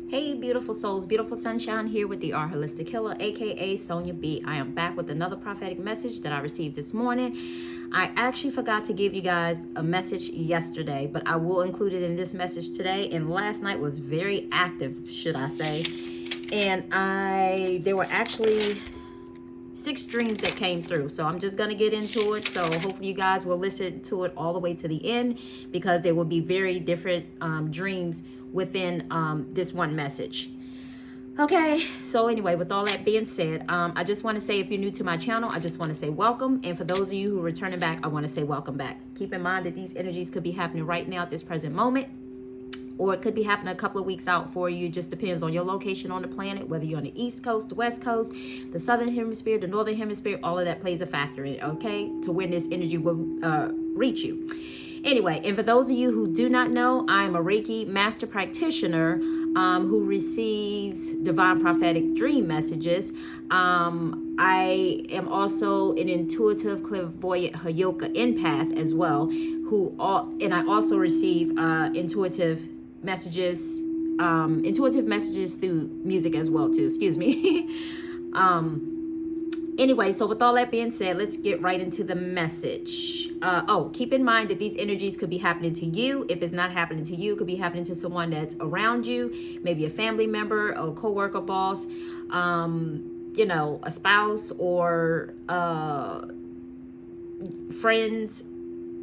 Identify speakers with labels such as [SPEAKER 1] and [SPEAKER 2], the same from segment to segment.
[SPEAKER 1] Hey, beautiful souls, beautiful sunshine here with the R Holistic Healer, aka Sonia B. I am back with another prophetic message that I received this morning. I actually forgot to give you guys a message yesterday, but I will include it in this message today. And last night was very active, should I say. And there were actually 6 dreams that came through. So I'm just going to get into it. So hopefully you guys will listen to it all the way to the end, because there will be very different dreams within this one message. Okay, so anyway, with all that being said, I just want to say, if you're new to my channel, I just want to say welcome. And for those of you who are returning back, I want to say welcome back. Keep in mind that these energies could be happening right now at this present moment, or it could be happening a couple of weeks out for you. It just depends on your location on the planet, whether you're on the East Coast, the West Coast, the Southern Hemisphere, the Northern Hemisphere. All of that plays a factor in it, okay, to when this energy will reach you. Anyway, and for those of you who do not know, I'm a Reiki master practitioner who receives divine prophetic dream messages. I am also an intuitive clairvoyant Hayoka empath as well, and I also receive intuitive messages through music as well too. Excuse me. Anyway, so with all that being said, let's get right into the message. Keep in mind that these energies could be happening to you. If it's not happening to you, it could be happening to someone that's around you, maybe a family member, a coworker, boss, a spouse, or friends.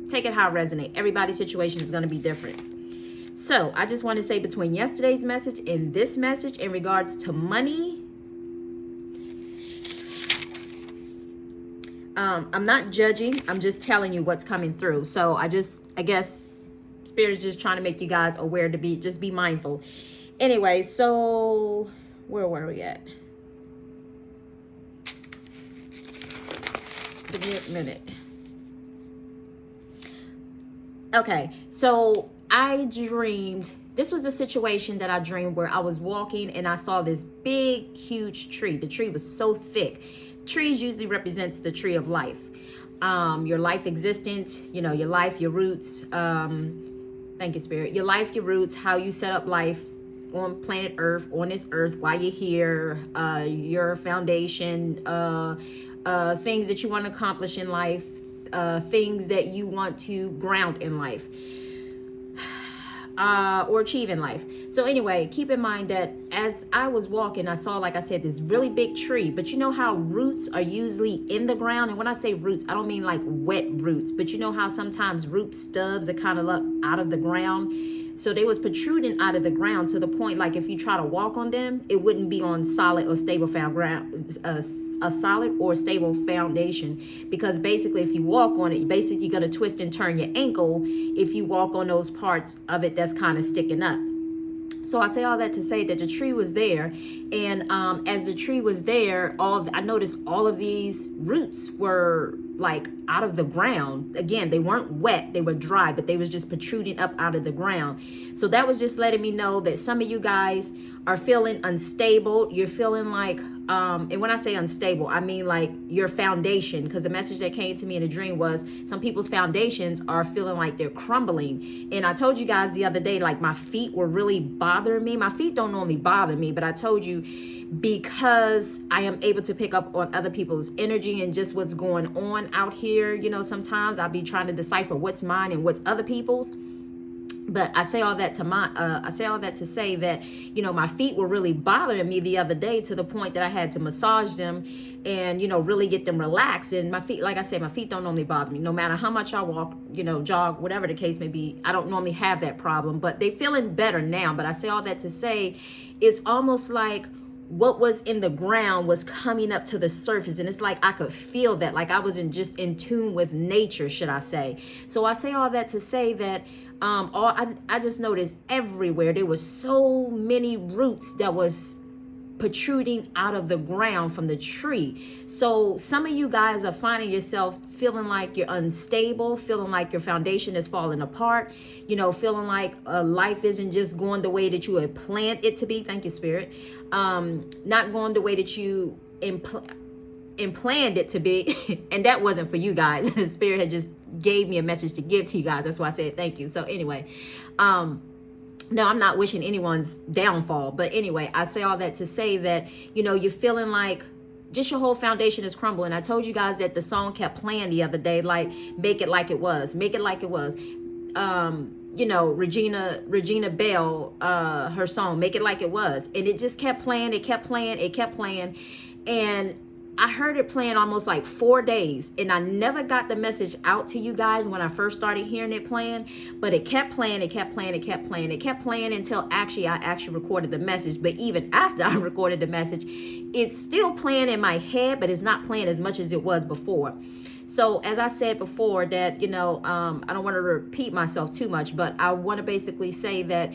[SPEAKER 1] Take it how it resonates. Everybody's situation is going to be different. So I just want to say, between yesterday's message and this message in regards to money, I'm not judging. I'm just telling you what's coming through. So I guess Spirit is just trying to make you guys aware to be mindful. Anyway, so where were we at? Give me a minute. Okay, so I dreamed. This was a situation that I dreamed where I was walking and I saw this big, huge tree. The tree was so thick. Trees usually represents the tree of life, your life existence, your life, your roots. Thank you, Spirit. Your life, your roots, how you set up life on planet Earth, on this earth, why you're here, your foundation, things that you want to accomplish in life, things that you want to ground in life. Or achieve in life. So anyway, keep in mind that as I was walking, I saw, like I said, this really big tree. But you know how roots are usually in the ground? And when I say roots, I don't mean like wet roots. But you know how sometimes root stubs are kind of like out of the ground? So they was protruding out of the ground to the point, like, if you try to walk on them, it wouldn't be on solid or stable ground, a solid or stable foundation. Because basically, if you walk on it, basically you're going to twist and turn your ankle if you walk on those parts of it that's kind of sticking up. So I say all that to say that the tree was there, and as the tree was there, I noticed all of these roots were like out of the ground. Again, they weren't wet, they were dry, but they was just protruding up out of the ground. So that was just letting me know that some of you guys are feeling unstable. You're feeling like, and when I say unstable, I mean like your foundation, because the message that came to me in a dream was some people's foundations are feeling like they're crumbling. And I told you guys the other day, like, my feet were really bothering me. My feet don't normally bother me, but I told you, because I am able to pick up on other people's energy and just what's going on out here. Sometimes I'll be trying to decipher what's mine and what's other people's. But I say all that to say that, my feet were really bothering me the other day, to the point that I had to massage them and, really get them relaxed. And my feet, like I said, my feet don't normally bother me. No matter how much I walk, jog, whatever the case may be, I don't normally have that problem. But they feeling better now. But I say all that to say, it's almost like what was in the ground was coming up to the surface, and it's like I could feel that, like I was just in tune with nature, should I say. So I say all that to say that I just noticed everywhere there was so many roots that was protruding out of the ground from the tree. So some of you guys are finding yourself feeling like you're unstable, feeling like your foundation is falling apart, feeling like life isn't just going the way that you had planned it to be. Thank you, Spirit. Not going the way that you planned it to be. And that wasn't for you guys. The Spirit had just gave me a message to give to you guys. That's why I said thank you. So anyway, No, I'm not wishing anyone's downfall. But anyway, I say all that to say that, you're feeling like just your whole foundation is crumbling. I told you guys that the song kept playing the other day, like, make it like it was. Make it like it was. Regina Bell, her song, Make It Like It Was. And it just kept playing. It kept playing. It kept playing. And I heard it playing almost like 4 days, and I never got the message out to you guys when I first started hearing it playing, but it kept playing, it kept playing, it kept playing, it kept playing until I actually recorded the message. But even after I recorded the message, it's still playing in my head, but it's not playing as much as it was before. So as I said before that, I don't want to repeat myself too much, but I want to basically say that,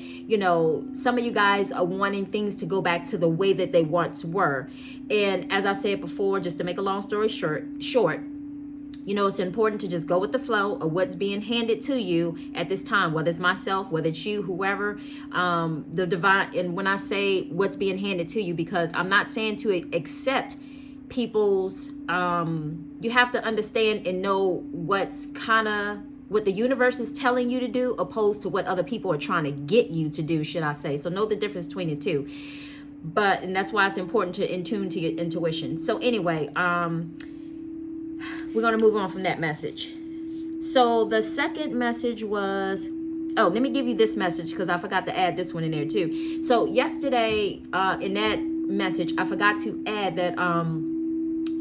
[SPEAKER 1] some of you guys are wanting things to go back to the way that they once were. And as I said before, just to make a long story short, it's important to just go with the flow of what's being handed to you at this time, whether it's myself, whether it's you, whoever, the divine. And when I say what's being handed to you, because I'm not saying to accept people's, you have to understand and know what the universe is telling you to do, opposed to what other people are trying to get you to do, should I say. So know the difference between the two. And that's why it's important to in tune to your intuition. So anyway, we're going to move on from that message. So the second message was, let me give you this message, because I forgot to add this one in there too. So yesterday, in that message, I forgot to add that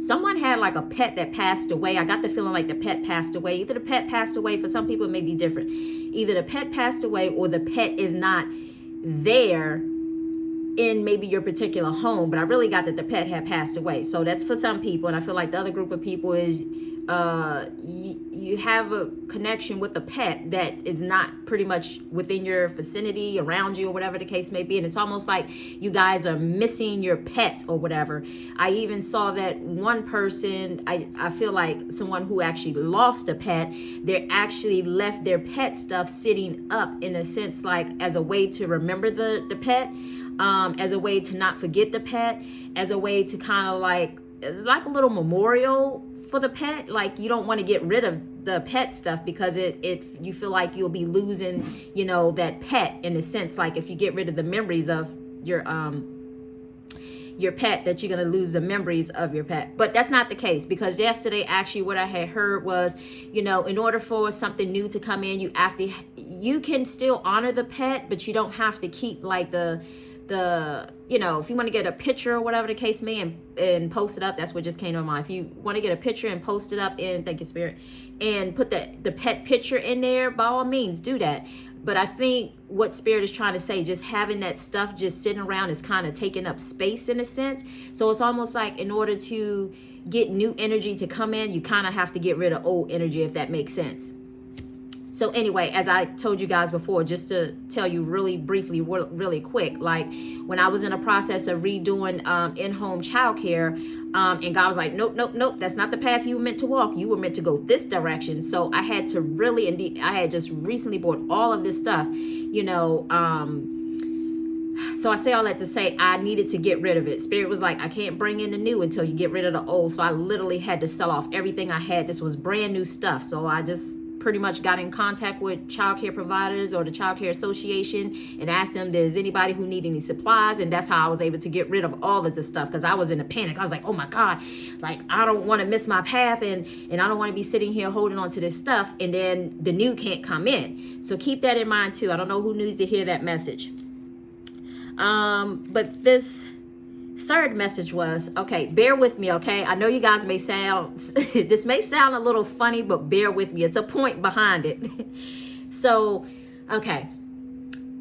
[SPEAKER 1] someone had like a pet that passed away. I got the feeling like the pet passed away. Either the pet passed away, for some people it may be different. Either the pet passed away or the pet is not there in maybe your particular home, but I really got that the pet had passed away. So that's for some people, and I feel like the other group of people is you have a connection with a pet that is not pretty much within your vicinity, around you, or whatever the case may be, and it's almost like you guys are missing your pets or whatever. I even saw that one person, I feel like someone who actually lost a pet, they actually left their pet stuff sitting up, in a sense, like as a way to remember the pet, as a way to not forget the pet, as a way to kind of like, it's like a little memorial for the pet. Like, you don't want to get rid of the pet stuff, because you feel like you'll be losing, that pet, in a sense. Like, if you get rid of the memories of your pet, that you're going to lose the memories of your pet. But that's not the case, because yesterday, actually, what I had heard was, in order for something new to come in, you can still honor the pet, but you don't have to keep like the if you want to get a picture or whatever the case may, and post it up, that's what just came to my mind. If you want to get a picture and post it up, and thank you, Spirit, and put the pet picture in there, by all means do that. But I think what Spirit is trying to say, just having that stuff just sitting around is kind of taking up space, in a sense. So it's almost like, in order to get new energy to come in, you kind of have to get rid of old energy, if that makes sense. So anyway, as I told you guys before, just to tell you really briefly, really quick, like when I was in a process of redoing in-home childcare, and God was like, nope, that's not the path you were meant to walk. You were meant to go this direction. So I had to really, indeed, I had just recently bought all of this stuff, so I say all that to say I needed to get rid of it. Spirit was like, I can't bring in the new until you get rid of the old. So I literally had to sell off everything I had. This was brand new stuff. So I just pretty much got in contact with childcare providers or the childcare association and asked them, there's anybody who need any supplies? And that's how I was able to get rid of all of the stuff, because I was in a panic. I was like, oh my God, like, I don't want to miss my path, and I don't want to be sitting here holding on to this stuff, and then the new can't come in. So keep that in mind too. I don't know who needs to hear that message. But this third message was, okay, bear with me, okay? I know you guys may sound, this may sound a little funny, but bear with me. It's a point behind it. So, okay.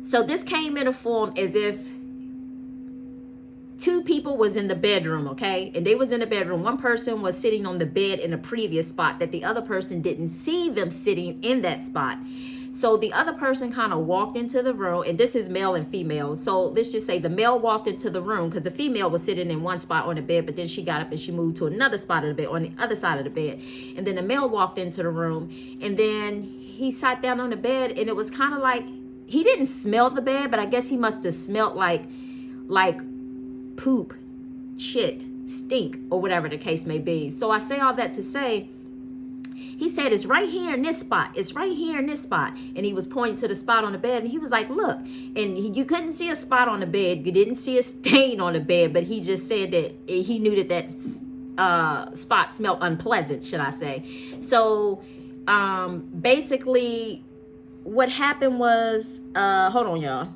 [SPEAKER 1] So this came in a form as if two people was in the bedroom, okay? And they was in the bedroom. One person was sitting on the bed in a previous spot that the other person didn't see them sitting in that spot. So the other person kind of walked into the room, and this is male and female. So let's just say the male walked into the room, because the female was sitting in one spot on the bed, but then she got up and she moved to another spot of the bed on the other side of the bed. And then the male walked into the room, and then he sat down on the bed, and it was kind of like, he didn't smell the bed, but I guess he must have smelled like poop, shit, stink, or whatever the case may be. So I say all that to say, He said, it's right here in this spot. It's right here in this spot. And he was pointing to the spot on the bed. And he was like, look. And you couldn't see a spot on the bed. You didn't see a stain on the bed. But he just said that he knew that spot smelled unpleasant, should I say. So basically what happened was, hold on, y'all.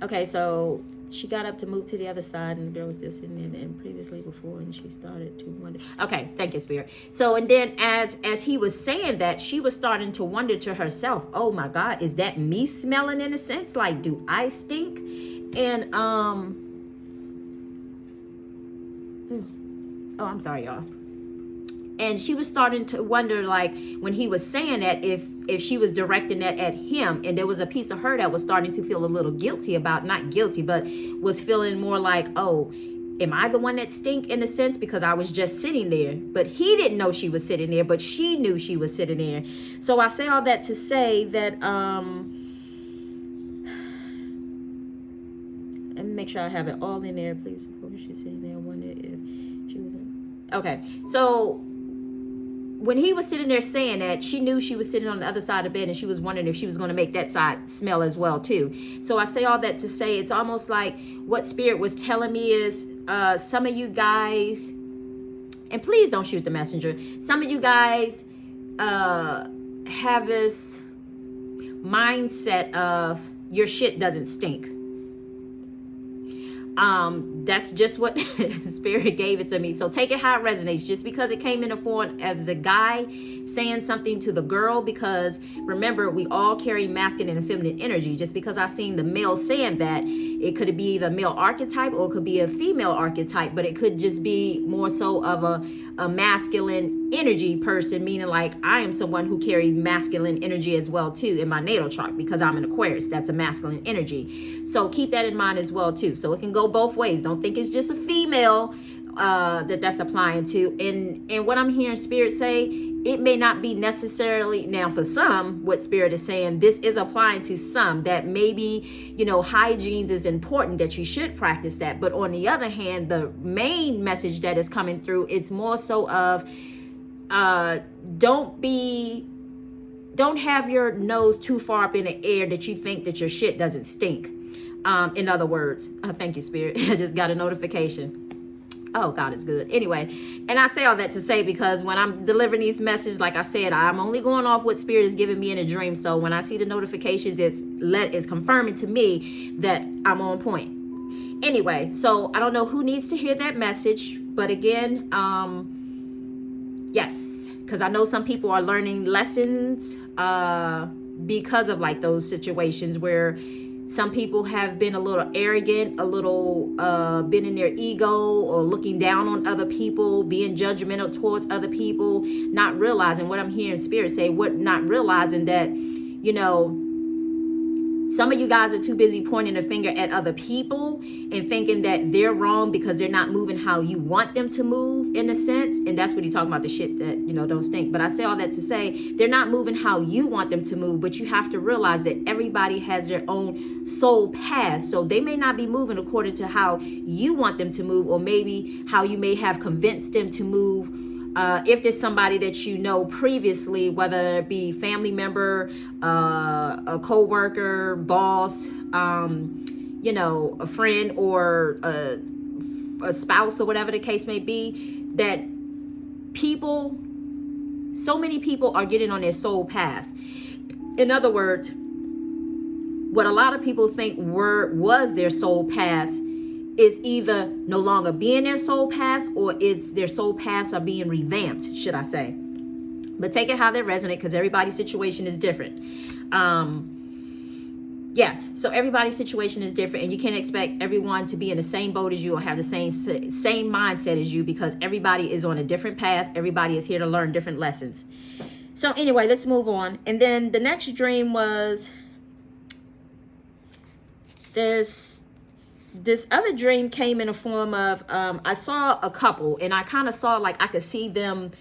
[SPEAKER 1] Okay, so she got up to move to the other side, and the girl was still sitting in, and previously before, and she started to wonder. Okay, thank you, Spirit. So, and then as he was saying that, she was starting to wonder to herself, oh my God, is that me smelling in a sense? Like, do I stink? And, oh, I'm sorry, y'all. And she was starting to wonder, like, when he was saying that, if she was directing that at him. And there was a piece of her that was starting to feel a little guilty about, not guilty, but was feeling more like, oh, am I the one that stink in a sense? Because I was just sitting there. But he didn't know she was sitting there, but she knew she was sitting there. So I say all that to say that, let me make sure I have it all in there, please. Before she's sitting there, I wonder if she was in. Okay, so when he was sitting there saying that, she knew she was sitting on the other side of the bed, and she was wondering if she was going to make that side smell as well too. So I say all that to say, it's almost like what Spirit was telling me is some of you guys, and please don't shoot the messenger, some of you guys have this mindset of your shit doesn't stink. That's just what Spirit gave it to me. So take it how it resonates. Just because it came in the form as a guy saying something to the girl, because remember, we all carry masculine and feminine energy. Just because I seen the male saying that, it could be either male archetype or it could be a female archetype, but it could just be more so of a masculine energy person, meaning like I am someone who carries masculine energy as well too in my natal chart, because I'm an Aquarius. That's a masculine energy. So keep that in mind as well too. So it can go both ways. Don't think it's just a female that's applying to. And what I'm hearing Spirit say, it may not be necessarily, now for some, what Spirit is saying, this is applying to some, that maybe, hygiene is important, that you should practice that. But on the other hand, the main message that is coming through, it's more so of, don't have your nose too far up in the air that you think that your shit doesn't stink. In other words, thank you, Spirit. I just got a notification. Oh, God is good. Anyway, and I say all that to say, because when I'm delivering these messages, like I said, I'm only going off what Spirit is giving me in a dream. So when I see the notifications, it's confirming to me that I'm on point. Anyway, so I don't know who needs to hear that message, but again, yes, because I know some people are learning lessons because of like those situations where some people have been a little arrogant, a little been in their ego, or looking down on other people, being judgmental towards other people, not realizing what I'm hearing Spirit say, not realizing that, some of you guys are too busy pointing a finger at other people and thinking that they're wrong because they're not moving how you want them to move, in a sense. And that's what he's talking about, the shit that, don't stink. But I say all that to say, they're not moving how you want them to move, but you have to realize that everybody has their own soul path. So they may not be moving according to how you want them to move, or maybe how you may have convinced them to move. If there's somebody that you know previously, whether it be family member, a co-worker, boss, a friend, or a spouse, or whatever the case may be, that so many people are getting on their soul paths. In other words, what a lot of people think was their soul paths is either no longer being their soul paths, or it's their soul paths are being revamped, should I say. But take it how they resonate, because everybody's situation is different. Yes, so everybody's situation is different, and you can't expect everyone to be in the same boat as you or have the same mindset as you, because everybody is on a different path. Everybody is here to learn different lessons. So anyway, let's move on. And then the next dream was this other dream came in a form of, I saw a couple, and I kind of saw like I could see them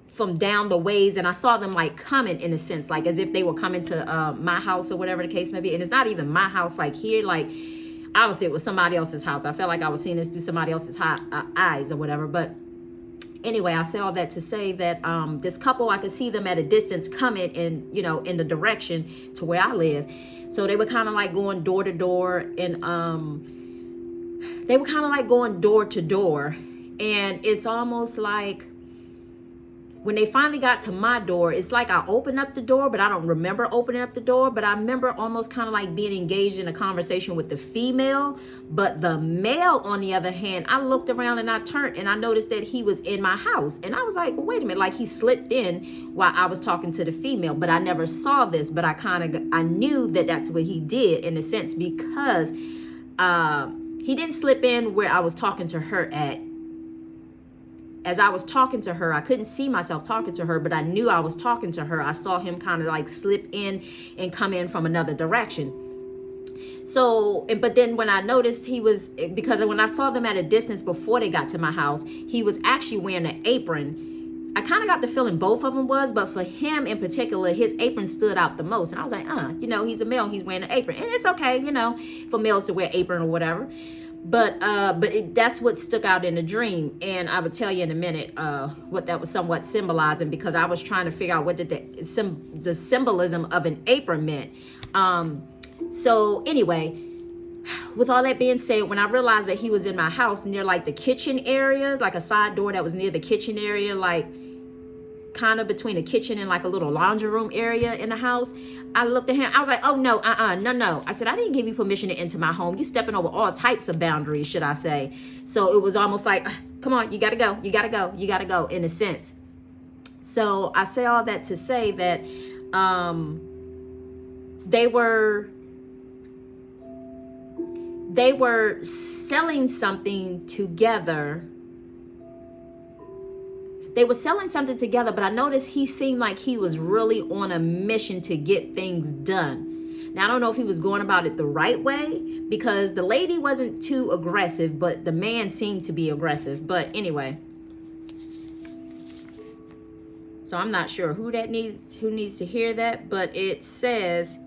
[SPEAKER 1] from down the ways, and I saw them like coming, in a sense, like as if they were coming to my house or whatever the case may be. And it's not even my house, like here, like obviously it was somebody else's house. I felt like I was seeing this through somebody else's eyes or whatever. But anyway, I say all that to say that this couple, I could see them at a distance coming in, in the direction to where I live. So they were kind of like going door to door, and they were kind of like going door to door. And it's almost like when they finally got to my door, it's like I opened up the door, but I don't remember opening up the door. But I remember almost kind of like being engaged in a conversation with the female. But the male, on the other hand, I looked around and I turned and I noticed that he was in my house. And I was like, well, wait a minute, like he slipped in while I was talking to the female. But I never saw this, but I knew that that's what he did in a sense, because he didn't slip in where I was talking to her at. As I was talking to her, I couldn't see myself talking to her, but I knew I was talking to her. I saw him kind of like slip in and come in from another direction. So, but then when I noticed because when I saw them at a distance before they got to my house, he was actually wearing an apron. I kind of got the feeling both of them was, but for him in particular, his apron stood out the most. And I was like, he's a male, he's wearing an apron. And it's okay, for males to wear apron or whatever. But that's what stuck out in the dream, and I will tell you in a minute what that was somewhat symbolizing, because I was trying to figure out what did the symbolism of an apron meant. So anyway, with all that being said, when I realized that he was in my house near like the kitchen area, like a side door that was near the kitchen area, like kind of between the kitchen and like a little laundry room area in the house, I looked at him. I was like, oh no, no. I said, I didn't give you permission to enter my home. You stepping over all types of boundaries, should I say. So it was almost like, come on, you gotta go in a sense. So I say all that to say that they were selling something together. They were selling something together, but I noticed he seemed like he was really on a mission to get things done. Now, I don't know if he was going about it the right way, because the lady wasn't too aggressive, but the man seemed to be aggressive. But anyway, so I'm not sure who needs to hear that, but it says,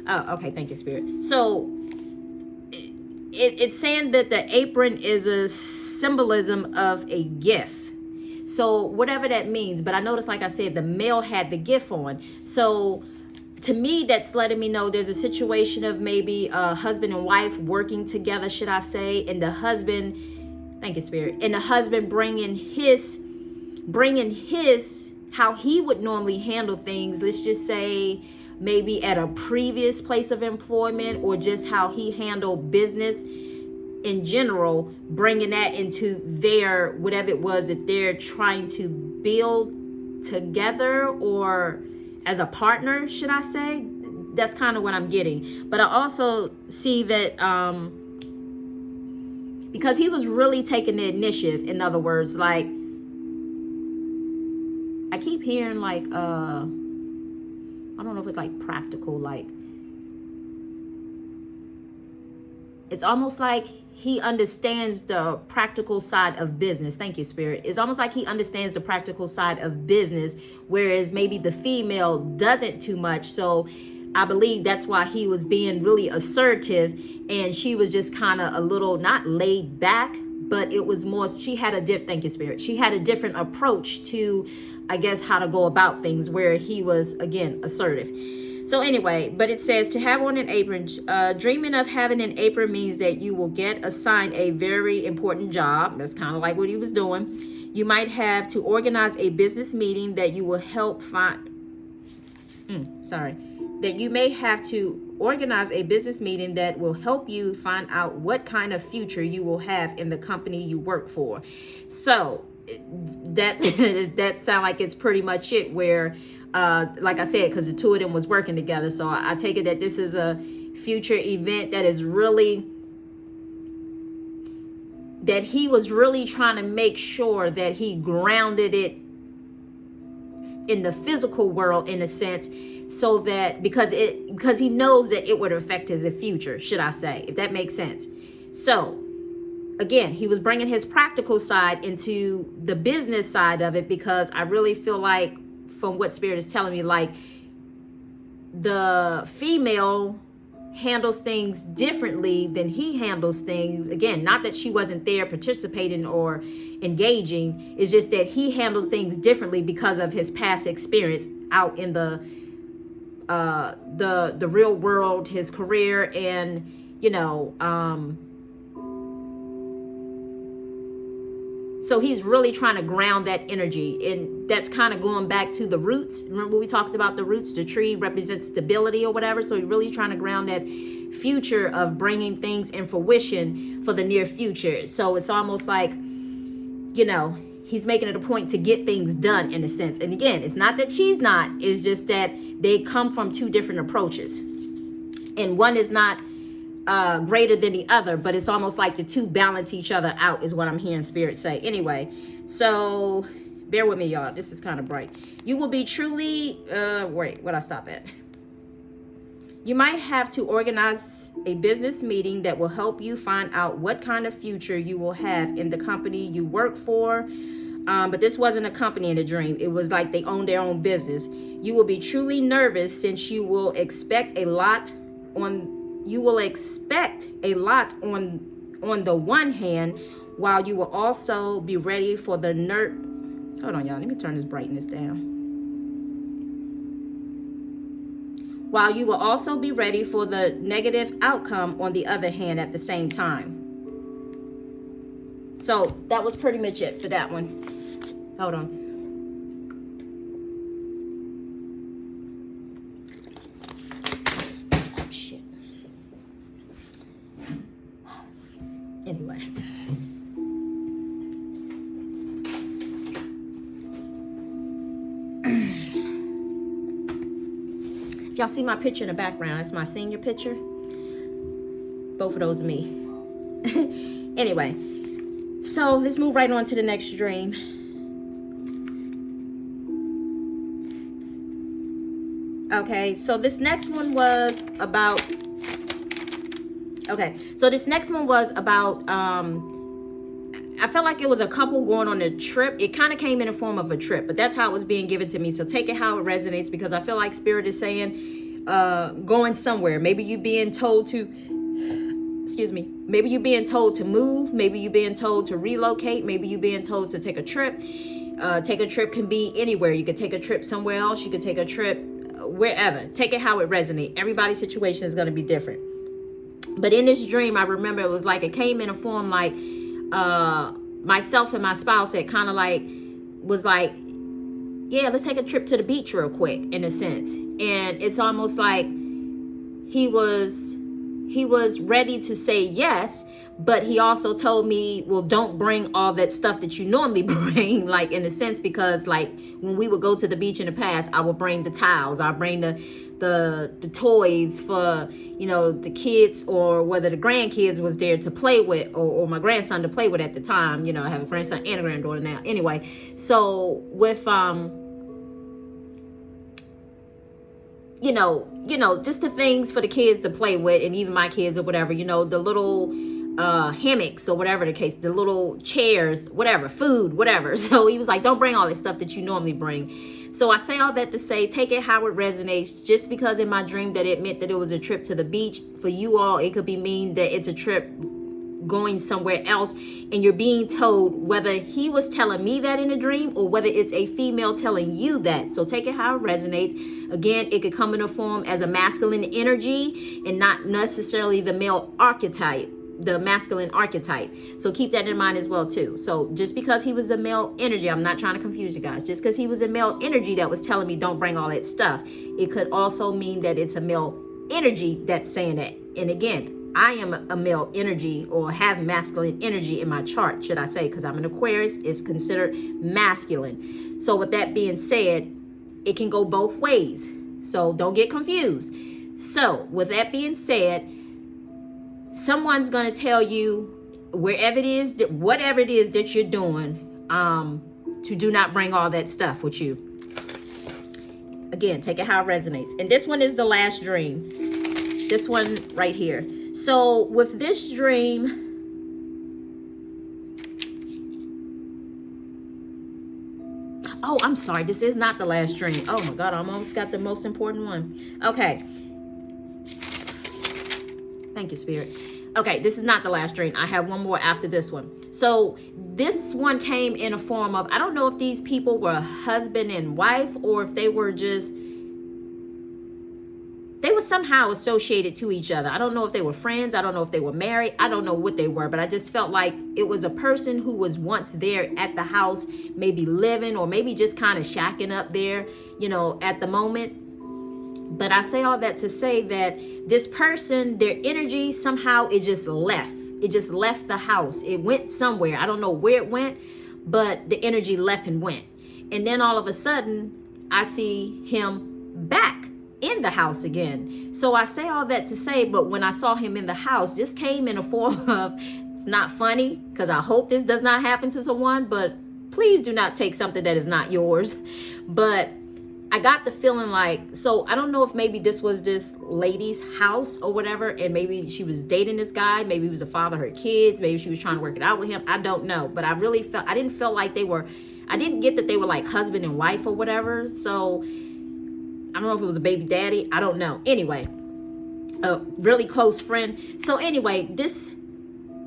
[SPEAKER 1] oh, okay, thank you, Spirit. So it's saying that the apron is a symbolism of a gift. So whatever that means, but I noticed, like I said, the male had the gift on. So to me, that's letting me know there's a situation of maybe a husband and wife working together, should I say, and the husband, thank you, Spirit, and the husband bringing his, how he would normally handle things. Let's just say, maybe at a previous place of employment, or just how he handled business in general, bringing that into their, whatever it was that they're trying to build together, or as a partner, should I say. That's kind of what I'm getting. But I also see that because he was really taking the initiative, in other words, like I keep hearing like I don't know if it's like practical, like it's almost like he understands the practical side of business. Thank you, Spirit. It's almost like he understands the practical side of business, whereas maybe the female doesn't too much. So I believe that's why he was being really assertive, and she was just kind of a little not laid back, but it was more, thank you, Spirit. She had a different approach to, I guess, how to go about things, where he was, again, assertive. So anyway, but it says to have on an apron. Dreaming of having an apron means that you will get assigned a very important job. That's kind of like what he was doing. You might have to organize a business meeting that you will help find. That you may have to organize a business meeting that will help you find out what kind of future you will have in the company you work for. So that sounds like it's pretty much it, where like I said, because the two of them was working together. So I take it that this is a future event that is really, that he was really trying to make sure that he grounded it in the physical world, in a sense, so that because he knows that it would affect his future, should I say, if that makes sense. So again, he was bringing his practical side into the business side of it, because I really feel like from what Spirit is telling me, like the female handles things differently than he handles things. Again, not that she wasn't there participating or engaging, it's just that he handles things differently because of his past experience out in the real world, his career, and so he's really trying to ground that energy. And that's kind of going back to the roots. Remember we talked about the roots? The tree represents stability or whatever. So he's really trying to ground that future of bringing things in fruition for the near future. So it's almost like, he's making it a point to get things done in a sense. And again, it's not that she's not. It's just that they come from two different approaches. And one is not greater than the other, but it's almost like the two balance each other out is what I'm hearing Spirit say. Anyway, so bear with me, y'all. This is kind of bright. You will be truly, wait, what'd I stop at? You might have to organize a business meeting that will help you find out what kind of future you will have in the company you work for. But this wasn't a company in the dream. It was like they own their own business. You will be truly nervous since you will expect a lot on the one hand, while you will also be ready for the hold on, y'all, let me turn this brightness down. While you will also be ready for the negative outcome on the other hand at the same time. So that was pretty much it for that one. Hold on. Anyway, y'all see my picture in the background? That's my senior picture. Both of those are me. Anyway, so let's move right on to the next dream. Okay, so this next one was about I felt like it was a couple going on a trip. It kind of came in the form of a trip, but that's how it was being given to me. So take it how it resonates, because I feel like Spirit is saying going somewhere. Maybe you being told to, maybe you being told to move. Maybe you being told to relocate. Maybe you being told to take a trip. Take a trip can be anywhere. You could take a trip somewhere else. You could take a trip wherever. Take it how it resonates. Everybody's situation is going to be different. But in this dream, I remember it was like it came in a form like myself and my spouse had kind of like was like, yeah, let's take a trip to the beach real quick, in a sense. And it's almost like he was ready to say yes, but he also told me, well, don't bring all that stuff that you normally bring, like in a sense, because like when we would go to the beach in the past, I would bring the towels, I'll bring the toys for, the kids, or whether the grandkids was there to play with, or my grandson to play with at the time. I have a grandson and a granddaughter now. Anyway, so with just the things for the kids to play with, and even my kids or whatever, the little hammocks or whatever the case, the little chairs, whatever, food, whatever. So he was like, don't bring all that stuff that you normally bring. So I say all that to say, take it how it resonates. Just because in my dream that it meant that it was a trip to the beach, for you all, it could be mean that it's a trip going somewhere else, and you're being told whether he was telling me that in a dream or whether it's a female telling you that. So take it how it resonates. Again, it could come in a form as a masculine energy and not necessarily the male archetype, the masculine archetype. So keep that in mind as well too. So just because he was the male energy, I'm not trying to confuse you guys, just because he was a male energy that was telling me don't bring all that stuff, it could also mean that it's a male energy that's saying that. And again, I am a male energy, or have masculine energy in my chart, should I say, because I'm an Aquarius. It's considered masculine. So with that being said, it can go both ways. So don't get confused. So with that being said, someone's going to tell you whatever it is that you're doing, to do not bring all that stuff with you. Again, take it how it resonates. And this one is the last dream. This one right here. So with this dream, Oh, I'm sorry. This is not the last dream. Oh my God, I almost got the most important one. Okay. Thank you, Spirit. Okay, this is not the last dream. I have one more after this one. So this one came in a form of, I don't know if these people were husband and wife, or if they were somehow associated to each other. I don't know if they were friends. I don't know if they were married. I don't know what they were, but I just felt like it was a person who was once there at the house, maybe living, or maybe just kind of shacking up there, at the moment. But I say all that to say that this person, their energy, somehow it just left. It just left the house. It went somewhere. I don't know where it went, but the energy left and went. And then all of a sudden, I see him back in the house again. So I say all that to say, but when I saw him in the house, this came in a form of, it's not funny, because I hope this does not happen to someone, but please do not take something that is not yours. But I got the feeling like, so I don't know if maybe this was this lady's house or whatever, and maybe she was dating this guy, maybe he was the father of her kids, maybe she was trying to work it out with him, I don't know. But I didn't feel like I didn't get that they were like husband and wife or whatever. So I don't know if it was a baby daddy, I don't know. Anyway, a really close friend. So anyway, this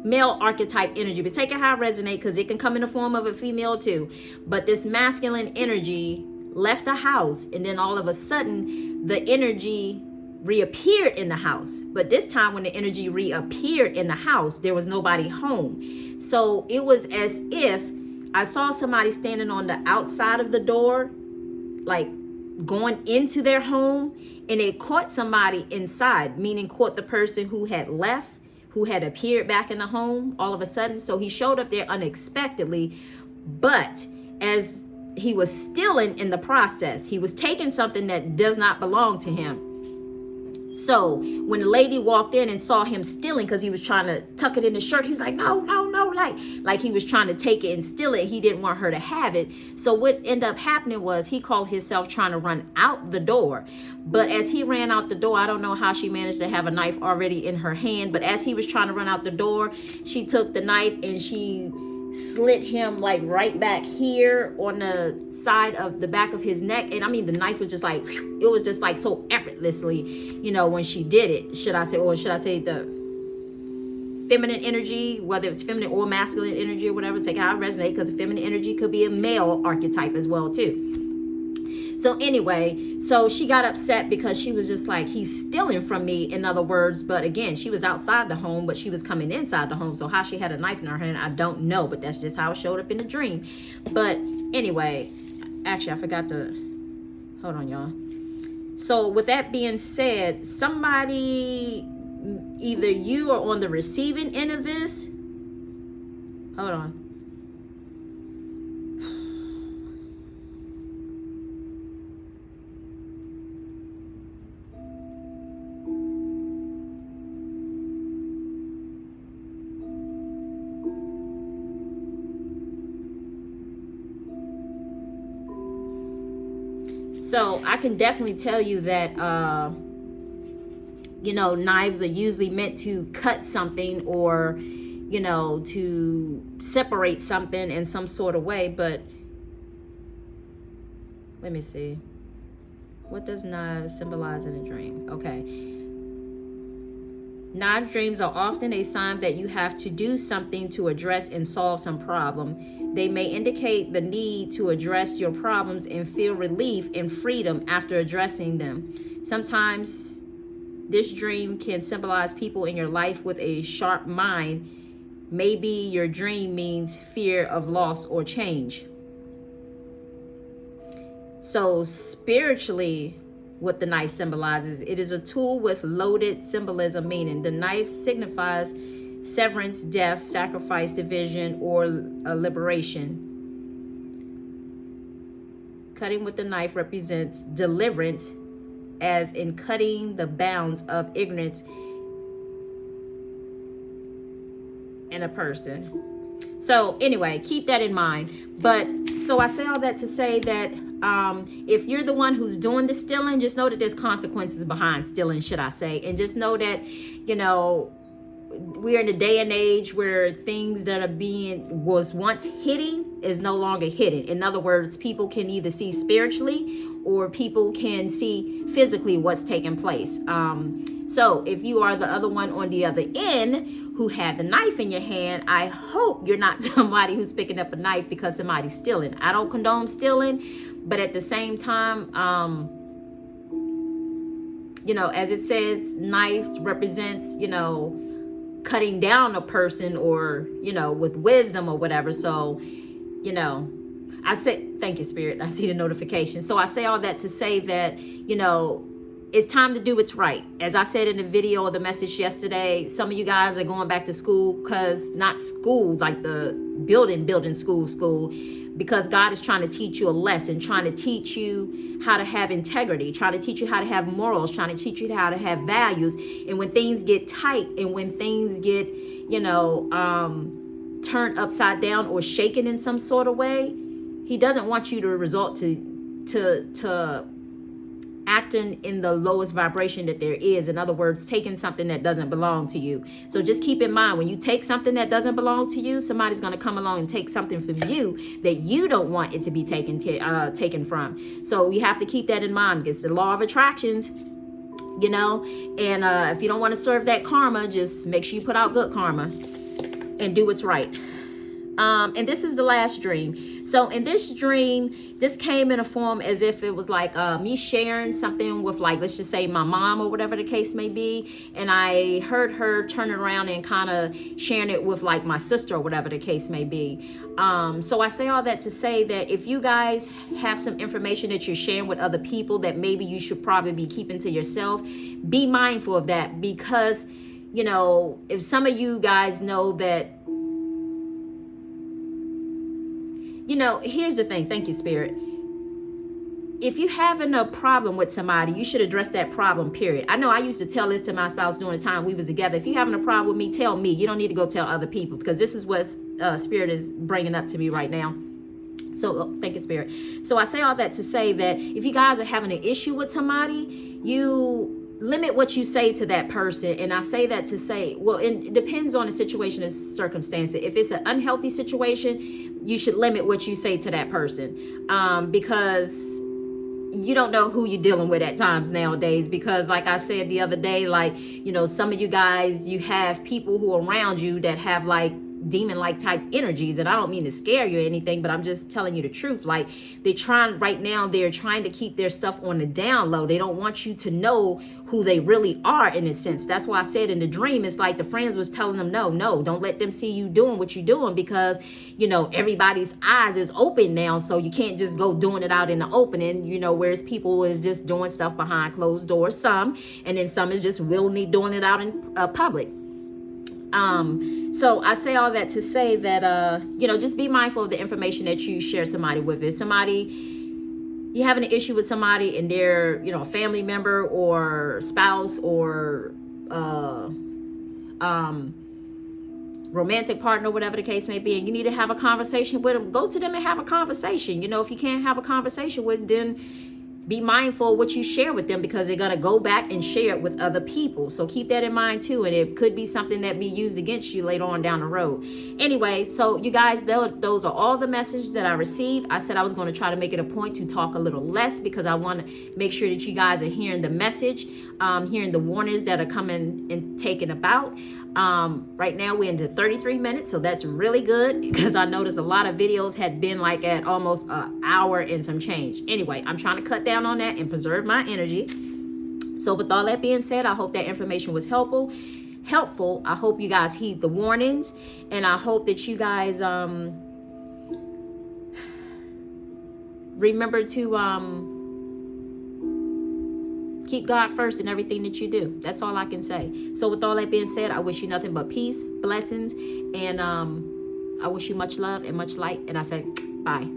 [SPEAKER 1] male archetype energy, but take it how it resonates, because it can come in the form of a female too. But this masculine energy left the house, and then all of a sudden the energy reappeared in the house. But this time when the energy reappeared in the house, there was nobody home. So it was as if I saw somebody standing on the outside of the door, like going into their home, and it caught somebody inside, meaning caught the person who had left, who had appeared back in the home all of a sudden. So he showed up there unexpectedly, but as he was stealing in the process, he was taking something that does not belong to him. So when the lady walked in and saw him stealing, because he was trying to tuck it in his shirt, he was like, no, like he was trying to take it and steal it. He didn't want her to have it. So what ended up happening was he called himself trying to run out the door. But as he ran out the door, I don't know how she managed to have a knife already in her hand, but as he was trying to run out the door, she took the knife and she slit him like right back here on the side of the back of his neck. And I mean, the knife was just like, it was just like so effortlessly, when she did it, should I say the feminine energy, whether it's feminine or masculine energy or whatever, take how it resonates, because the feminine energy could be a male archetype as well too. So anyway, so she got upset because she was just like, he's stealing from me, in other words. But again, she was outside the home, but she was coming inside the home. So how she had a knife in her hand, I don't know. But that's just how it showed up in the dream. But anyway, actually, I forgot to, hold on, y'all. So with that being said, somebody, either you are on the receiving end of this. Hold on. So I can definitely tell you that, knives are usually meant to cut something or, to separate something in some sort of way. But let me see. What does knives symbolize in a dream? Okay. Knife dreams are often a sign that you have to do something to address and solve some problem. They may indicate the need to address your problems and feel relief and freedom after addressing them. Sometimes this dream can symbolize people in your life with a sharp mind. Maybe your dream means fear of loss or change. So spiritually, what the knife symbolizes, it is a tool with loaded symbolism, meaning the knife signifies severance, death, sacrifice, division, or a liberation. Cutting with the knife represents deliverance, as in cutting the bounds of ignorance in a person. So anyway, keep that in mind. But so I say all that to say that if you're the one who's doing the stealing, just know that there's consequences behind stealing, should I say. And just know that, we're in a day and age where things that was once hidden is no longer hidden. In other words, people can either see spiritually or people can see physically what's taking place. So if you are the other one on the other end who had the knife in your hand, I hope you're not somebody who's picking up a knife because somebody's stealing. I don't condone stealing, but at the same time, you know, as it says, knives represents, you know, cutting down a person or, you know, with wisdom or whatever. So, you know, I say, thank you, Spirit. I see the notification. So I say all that to say that, you know, it's time to do what's right. As I said in the video or the message yesterday, some of you guys are going back to school, because not school, like the building school, because God is trying to teach you a lesson, trying to teach you how to have integrity, trying to teach you how to have morals, trying to teach you how to have values. And when things get tight and when things get, you know, turned upside down or shaken in some sort of way, he doesn't want you to resort to acting in the lowest vibration that there is. In other words, taking something that doesn't belong to you. So just keep in mind, when you take something that doesn't belong to you, somebody's going to come along and take something from you that you don't want it to be taken from. So you have to keep that in mind. It's the law of attractions, you know, and if you don't want to serve that karma, just make sure you put out good karma and do what's right. And this is the last dream. So in this dream, this came in a form as if it was like me sharing something with, like, let's just say my mom or whatever the case may be. And I heard her turning around and kind of sharing it with like my sister or whatever the case may be. So I say all that to say that if you guys have some information that you're sharing with other people that maybe you should probably be keeping to yourself, be mindful of that, because, you know, if some of you guys know that, you know, here's the thing. Thank you, Spirit. If you're having a problem with somebody, you should address that problem, period. I know I used to tell this to my spouse during the time we was together. If you're having a problem with me, tell me. You don't need to go tell other people, because this is what Spirit is bringing up to me right now. So thank you, Spirit. So I say all that to say that if you guys are having an issue with somebody, you limit what you say to that person. And I say that to say, well, it depends on the situation and circumstance. If it's an unhealthy situation, you should limit what you say to that person, because you don't know who you're dealing with at times nowadays. Because like I said the other day, like, you know, some of you guys, you have people who are around you that have like demon-like type energies, and I don't mean to scare you or anything, but I'm just telling you the truth. Like, they're trying to keep their stuff on the down low. They don't want you to know who they really are, in a sense. That's why I said in the dream, it's like the friends was telling them, no, don't let them see you doing what you're doing, because, you know, everybody's eyes is open now, so you can't just go doing it out in the open. And, you know, whereas people is just doing stuff behind closed doors, some, and then some is just willingly doing it out in public. So I say all that to say that, you know, just be mindful of the information that you share somebody with. If you're having an issue with somebody and they're, you know, a family member or spouse or, romantic partner, whatever the case may be, and you need to have a conversation with them, go to them and have a conversation. You know, if you can't have a conversation with them, then be mindful of what you share with them, because they're going to go back and share it with other people. So keep that in mind too. And it could be something that be used against you later on down the road. Anyway, so you guys, those are all the messages that I received. I said I was going to try to make it a point to talk a little less, because I want to make sure that you guys are hearing the message, hearing the warnings that are coming and taken about. Right now we're into 33 minutes, so that's really good, because I noticed a lot of videos had been like at almost an hour and some change. Anyway, I'm trying to cut down on that and preserve my energy. So with all that being said, I hope that information was helpful. I hope you guys heed the warnings, and I hope that you guys remember to keep God first in everything that you do. That's all I can say. So with all that being said, I wish you nothing but peace, blessings, and I wish you much love and much light. And I say bye.